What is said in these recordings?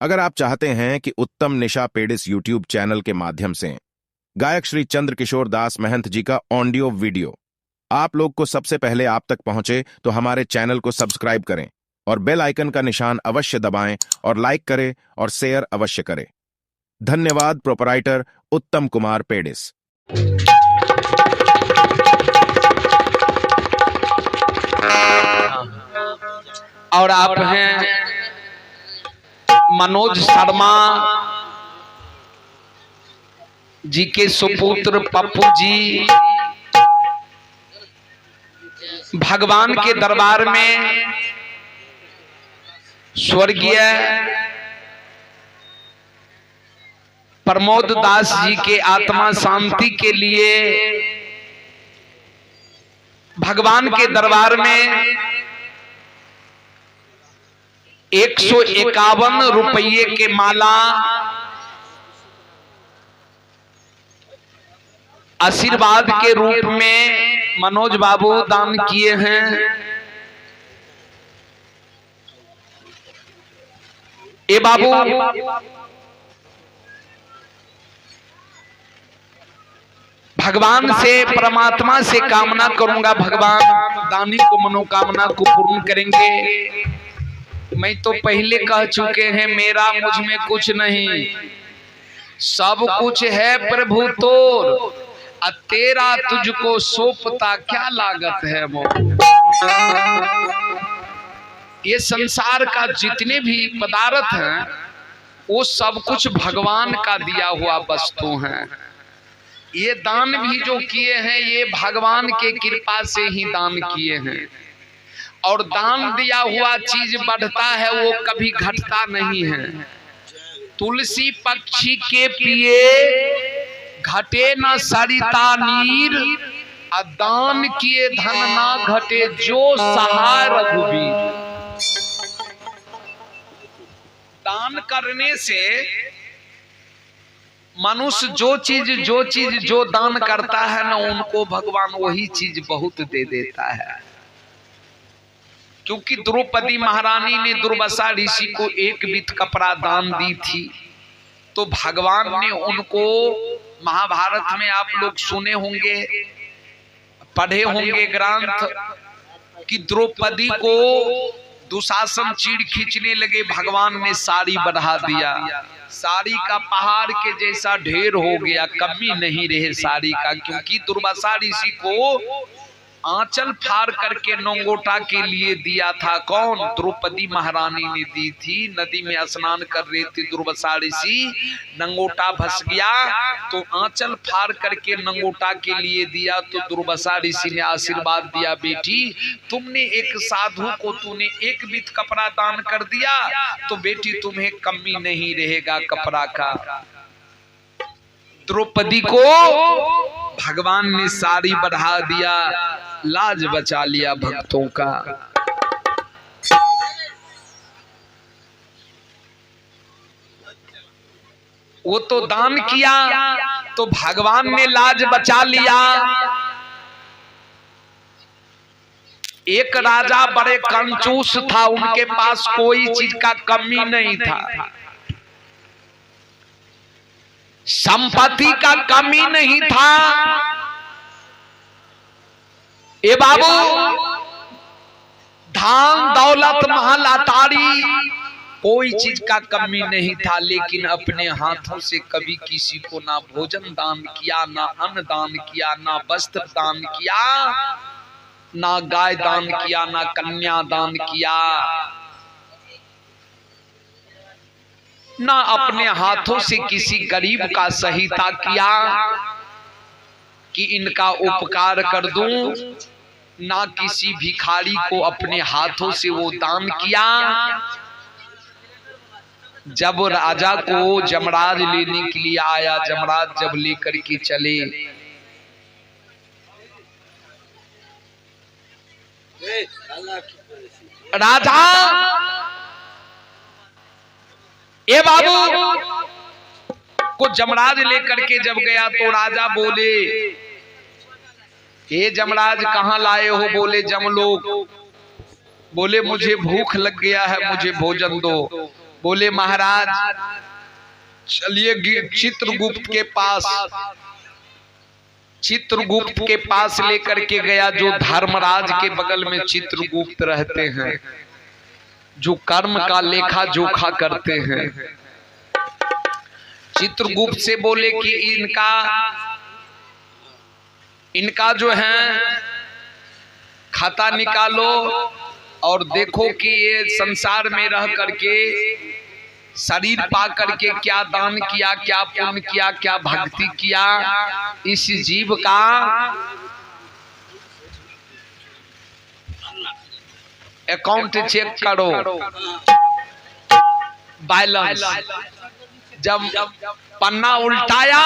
अगर आप चाहते हैं कि उत्तम निशा पेडिस यूट्यूब चैनल के माध्यम से गायक श्री चंद्र किशोर दास महंत जी का ऑडियो वीडियो आप लोग को सबसे पहले आप तक पहुंचे तो हमारे चैनल को सब्सक्राइब करें और बेल आइकन का निशान अवश्य दबाएं और लाइक करें और शेयर अवश्य करें। धन्यवाद। प्रोपराइटर उत्तम कुमार पेडिस। और आप हैं मनोज शर्मा जी के सुपुत्र पप्पू जी। भगवान के दरबार में स्वर्गीय प्रमोद दास जी के आत्मा शांति के लिए भगवान के दरबार में 151 रुपये के माला आशीर्वाद के रूप में मनोज बाबू दान किए हैं। ए बाबू, भगवान से परमात्मा से कामना करूंगा, भगवान दानी को मनोकामना को पूर्ण करेंगे। मैं तो पहले कह चुके हैं, मेरा मुझ में कुछ नहीं, सब कुछ है प्रभु तोर, तेरा तुझको सौंपता क्या लागत है वो। ये संसार का जितने भी पदार्थ हैं वो सब कुछ भगवान का दिया हुआ वस्तु हैं। ये दान भी जो किए हैं ये भगवान के कृपा से ही दान किए हैं। और दान दिया हुआ चीज बढ़ता है, वो कभी घटता नहीं है। तुलसी पक्षी के पिए घटे न सरिता नीर, दान किए धन ना घटे जो सहाय रघुवीर। दान करने से मनुष्य जो दान करता है ना, उनको भगवान वही चीज बहुत दे देता है। क्योंकि द्रौपदी महारानी ने दुर्वासा ऋषि को एक बित कपड़ा दान दी थी, तो भगवान ने उनको, महाभारत में आप लोग सुने होंगे, पढ़े होंगे ग्रंथ, कि द्रौपदी को दुशासन चीड़ खींचने लगे, भगवान ने साड़ी बढ़ा दिया। साड़ी का पहाड़ के जैसा ढेर हो गया, कमी नहीं रहे साड़ी का। क्योंकि दुर्वासा ऋषि को आंचल फाड़ करके नंगोटा के लिए दिया था। कौन? द्रौपदी महारानी ने दी थी। नदी में स्नान कर रहे थे दुर्वासा ऋषि, नंगोटा फंस गया तो आंचल फाड़ करके नंगोटा के लिए दिया। तो दुर्वासा ऋषि ने आशीर्वाद दिया, बेटी तुमने एक साधु को तूने एक बित कपड़ा दान कर दिया तो बेटी तुम्हें कमी नहीं रहेगा कपड़ा का। द्रौपदी को भगवान ने साड़ी बढ़ा दिया, लाज बचा लिया भक्तों का। वो तो दान किया तो भगवान ने लाज बचा लिया। एक राजा बड़े कंजूस था, उनके पास कोई चीज का कमी नहीं था, संपत्ति का कमी नहीं था। ए बाबू, धान दौलत महल अटारी कोई चीज का कमी नहीं था, लेकिन अपने हाथों से कभी किसी को ना भोजन दान किया, ना अन्न दान किया, ना वस्त्र दान किया, ना गाय दान किया, ना कन्या दान किया, ना अपने हाथों से किसी गरीब का सहायता किया कि इनका उपकार कर दूं, ना किसी भिखारी को अपने हाथों से वो दान किया। जब राजा को जमराज लेने के लिए आया, जमराज जब लेकर के चले, राजा ए बाबू को जमराज लेकर के जब गया तो राजा बोले, हे जमराज कहाँ लाए हो? बोले, जमलोक। बोले, मुझे भूख लग गया है, मुझे भोजन दो। बोले महाराज चलिए चित्रगुप्त के पास। चित्रगुप्त के पास लेकर के गया, जो धर्मराज के बगल में चित्रगुप्त रहते हैं, जो कर्म का लेखा जोखा करते हैं। चित्रगुप्त से बोले कि इनका जो है खाता निकालो और देखो कि ये संसार में रह करके शरीर पा करके क्या दान किया, क्या पुण्य किया, क्या भक्ति किया। इस जीव का अकाउंट चेक करो, बैलेंस। जब पन्ना उल्टाया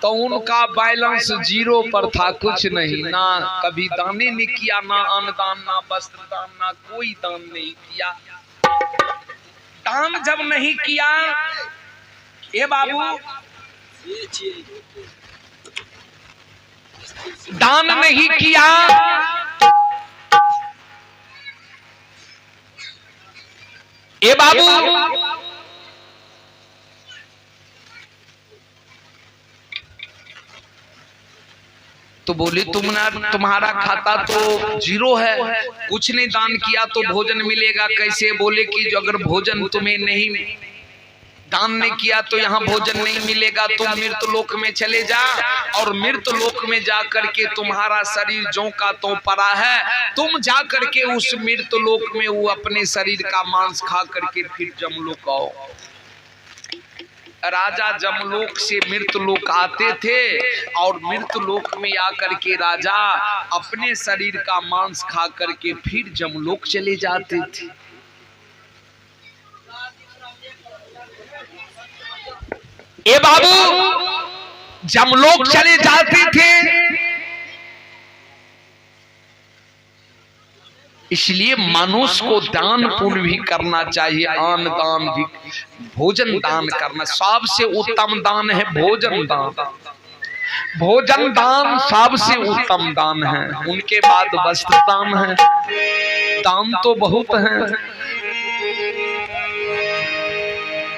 तो उनका बैलेंस 0 पर था, कुछ नहीं। ना कभी दाने ने किया, ना अन्नदान, ना वस्त्र दान, ना कोई दान नहीं किया। दान जब नहीं किया, ए बाबू दान नहीं किया, ए बाबू तो बोले तुम्हारा खाता तो 0 है, कुछ नहीं दान किया तो भोजन मिलेगा कैसे? बोले कि जो अगर भोजन तुम्हें नहीं दान नहीं किया तो यहाँ भोजन नहीं मिलेगा, तुम मृतलोक में चले जा और मृतलोक में जा करके तुम्हारा शरीर जो का तो पड़ा है, तुम जा करके उस मृतलोक में वो अपने शरीर का मांस खा करके फिर जमलोक आओ। राजा जमलोक से मृतलोक आते थे और मृतलोक में आकर के राजा अपने शरीर का मांस खा करके फिर जमलोक चले जाते थे। ए बाबू जमलोक चले जाते थे, इसलिए मनुष्य को दान पुण्य भी करना चाहिए, अन्न दान भी, भोजन दान करना। सबसे उत्तम दान है भोजन दान। भोजन दान सबसे उत्तम दान है, उनके बाद वस्त्र दान है। दान तो बहुत हैं,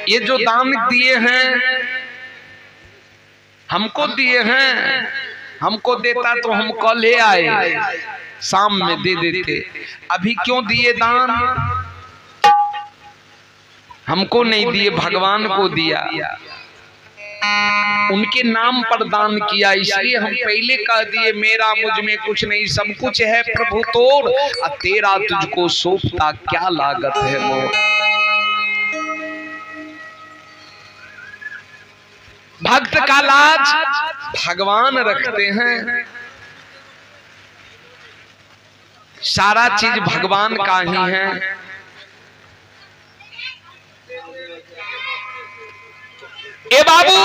ये जो दान दिए हैं हमको दिए हैं, हमको देता तो हम कल ले आए, शाम में दे देते। अभी क्यों दिए दान? हमको नहीं दिए, भगवान को दिया, उनके नाम पर दान किया। इसलिए हम पहले कह दिए मेरा मुझ में कुछ नहीं, सब कुछ है प्रभु तोर, तेरा तुझको सौंपता क्या लागत है मोर। भक्त का लाज भगवान रखते हैं, सारा चीज भगवान का ही है। ए बाबू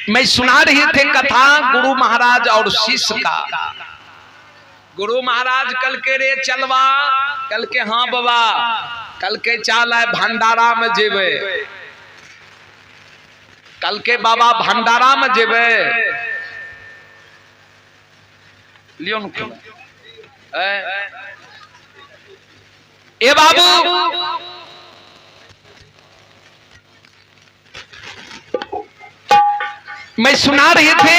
मैं सुना रहे थे कथा गुरु महाराज और शिष्य का। गुरु महाराज कल के रे चलवा, कल के हाँ बाबा, कल के चाल है भंडारा में जेबे, कल के बाबा भंडारा में जेबे। लियो न ए बाबू मैं सुना रहे थे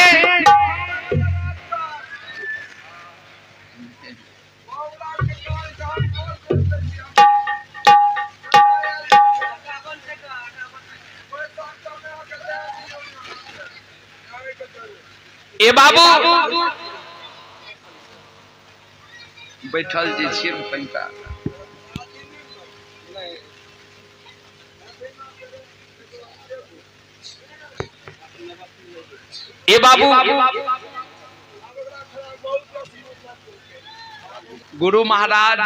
ए बाबू बैठल जे छियै पंखा, ए बाबू गुरु महाराज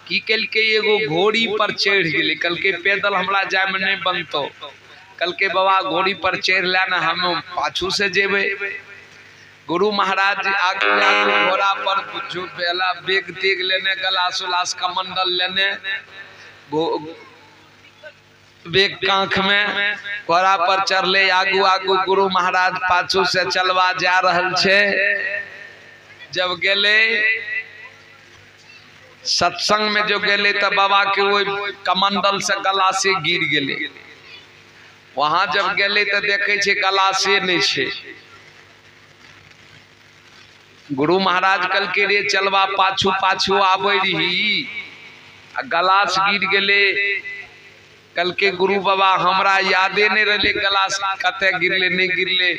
की कल के एगो घोड़ी पर चढ़ गए। कल के पैदल हमरा जाय में नहीं बनतो, कल के बाबा घोड़ी पर चढ़ लेना, हम पाछू से जेबे। गुरु महाराज आगे घोड़ा पर जो बेला बेग तेग लेने, गलास उलास का मंडल लेने, बेग कांख में घोड़ा पर चढ़ले, आगू आगू गुरु महाराज पाछू से चलवा जा रहल छे। जब गेले सत्संग में जो गेले तो बाबा के वो कमंडल से गला से गिर गेले। वहां जब गेले तो देखे छे गला से नहीं छे। गुरु महाराज कल के रे चलवा पाछू पाछू आवे रही, गलास गिर गेले। कल के गुरु बाबा हमरा यादे नहीं रहे गलास कते गिरले नहीं गिरले।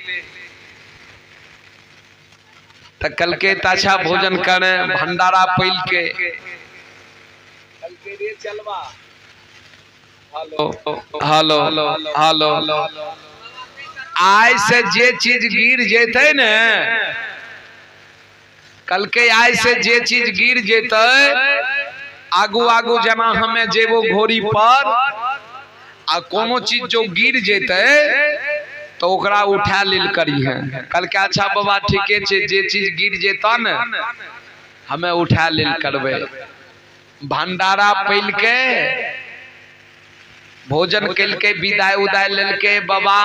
तो कल के ताछा भोजन करे भंडारा पैल के कल के रे चलवा हेलो हेलो हेलो आज से जे चीज गिर जेते ने, कल के आज से जे चीज गिर जेते आगू आगू जना हमें जेबो घोड़ी पर आ कोनो चीज जो गिर जेते तो ओकरा उठा लेल करी है। कल के अच्छा बाबा ठीके छे, जे चीज गिर जेता न हमें उठा लेल करबे। भंडारा पैल के भोजन कल के विदाई उदाई लेल के बाबा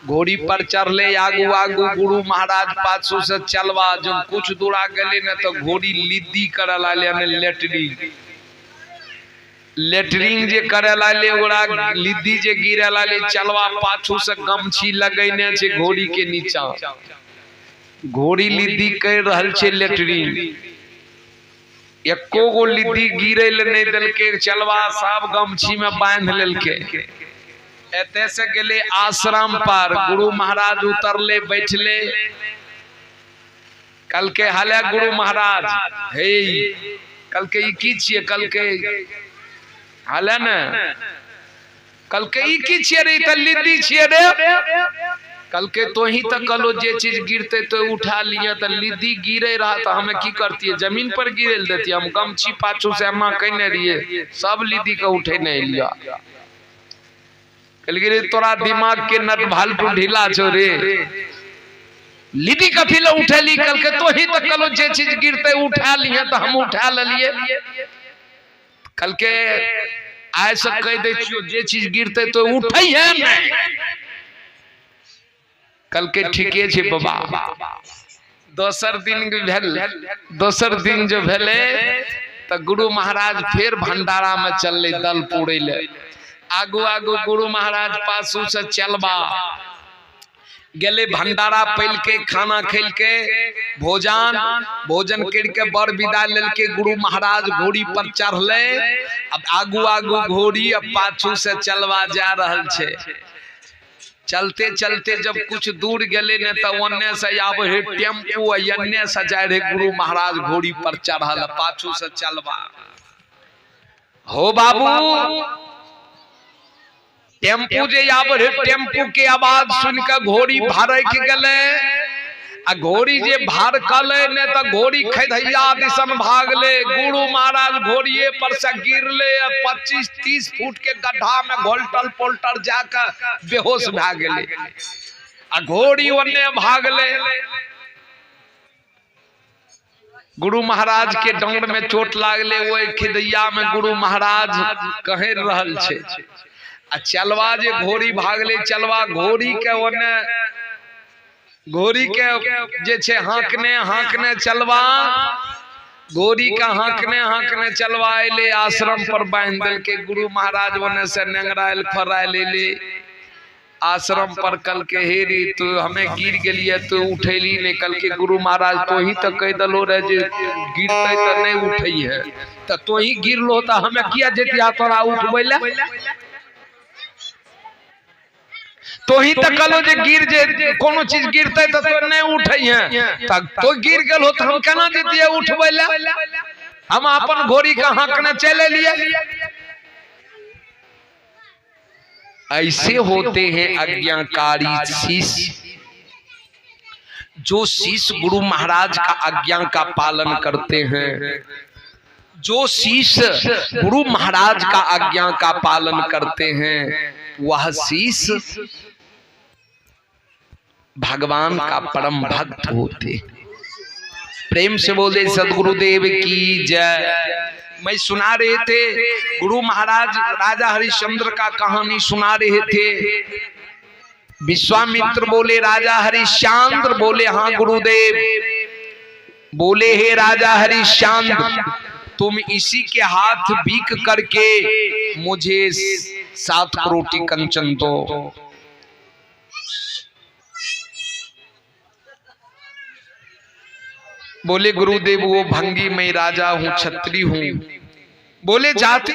घोड़ी पर चढ़ले। आगू आगू गुरु महाराज पाछू से चलवा। जो कुछ दूरा गले न तो घोड़ी लिद्दी करे लाले ने लेटरिंग जे करे लाले ओकरा लिद्दी जे गिरे लाले चलवा पाछू से गमछी लगैने छे घोड़ी के नीचा। घोड़ी लिद्दी कर रहल छे लेटरिंग, एको गो लिद्दी गिरे ले नहीं देल के। चलवा सब गमछी में बांध लेल के एते से गेले आश्रम पर। गुरु महाराज उतरले बैठले। कल के हाले गुरु महाराज हे कल के की छिए, कल के हाले न कल के की छिए रे, त लिद्दी छिए रे। कल के तो ही तक कलो जे चीज गिरते तो उठा लिया। तो लिद्दी गिरे रहा तो हमें की करती है, जमीन पर गिरे देती। हम गमछी पाछू से अम्मा कहने रहिए सब लिद्दी का उठे नहीं लिया। कल गिरे तोरा दिमाग के नट भालटू ढीला छो रे, लिद्दी कथी ला उठेली। कल के तो ही तक कलो जे चीज गिरते उठा लिए तो हम उठा लिए। कल के ऐसा कह दे जे चीज गिरते तो उठे है नहीं। कल के ठीके छे बाबा। दोसर दिन जो भेले तो गुरु महाराज फिर भंडारा में चलले दल पूरे ले। आगू आगू गुरु महाराज पासू से चलबा गेले। भंडारा पैल के खाना खेल के भोजन कर के बर विदा लेल के गुरु महाराज घोड़ी पर चढ़ले। अब आगू आगू घोड़ी अब पाछू से चलवा जा रहल छे। चलते चलते जब कुछ दूर गेले ने तो ओन्ने से आवे है टेम्पू, अन्ने से जाए रे गुरु महाराज घोड़ी पर चढ़ल पाछू से चलवा। हो बाबू टेम्पू जे आवे है, टेम्पू के आवाज सुन के घोड़ी भड़क गेले। आ घोड़ी जे भार कले ने तो घोड़ी खैधैया दिसन भागले। गुरु महाराज घोड़िए पर से गिरले। 25-30 फुट के गड्ढा में घोल्टल पोल्टर जाकर बेहोश भा गेले। आ घोड़ी ओन्ने भागले। गुरु महाराज के डांड में चोट लागले। वो खिदैया में गुरु महाराज कह रहल छे। आ चलवा जे घोड़ी भागले। चलवा घोड़ी के ओन्ने घोड़ी के जे छे हांकने चलवा। घोड़ी का हांकने चलवा अले आश्रम पर बांध दिल के। गुरु महाराज ओने से नेंगराइल फराइल ले आश्रम पर। कल के हेरी तो हमें गिर गेलिए तो उठेली नहीं। कल के गुरु महाराज तो ही तक कह दलो रे जे गिरते तो नहीं उठई है, तो ही गिरलो तो हमें किया जेतिया तोरा उठबैला। तो ही तक कलो जे गिर जे कोनो चीज गिरते तो नहीं उठई है, तो गिर गेल हो तो हम केना जेतिए उठबैला। हम अपन घोड़ी का हांकने चले लिए। ऐसे होते हैं आज्ञाकारी शिष्य। जो शिष्य गुरु महाराज का आज्ञा का पालन करते हैं, जो शिष्य गुरु महाराज का आज्ञा का पालन करते हैं, वह शिष्य भगवान का परम भक्त होते। प्रेम से बोले सदगुरुदेव की जय। मैं सुना रहे थे गुरु महाराज राजा हरिश्चंद्र का कहानी सुना रहे थे। विश्वामित्र बोले राजा हरिश्चंद्र, बोले हाँ गुरुदेव। बोले हे राजा हरिश्चंद्र, तुम इसी के हाथ भीख करके मुझे 7 करोटी कंचन दो। बोले गुरुदेव वो भंगी मैं राजा हूं, छत्री हूं। बोले जाति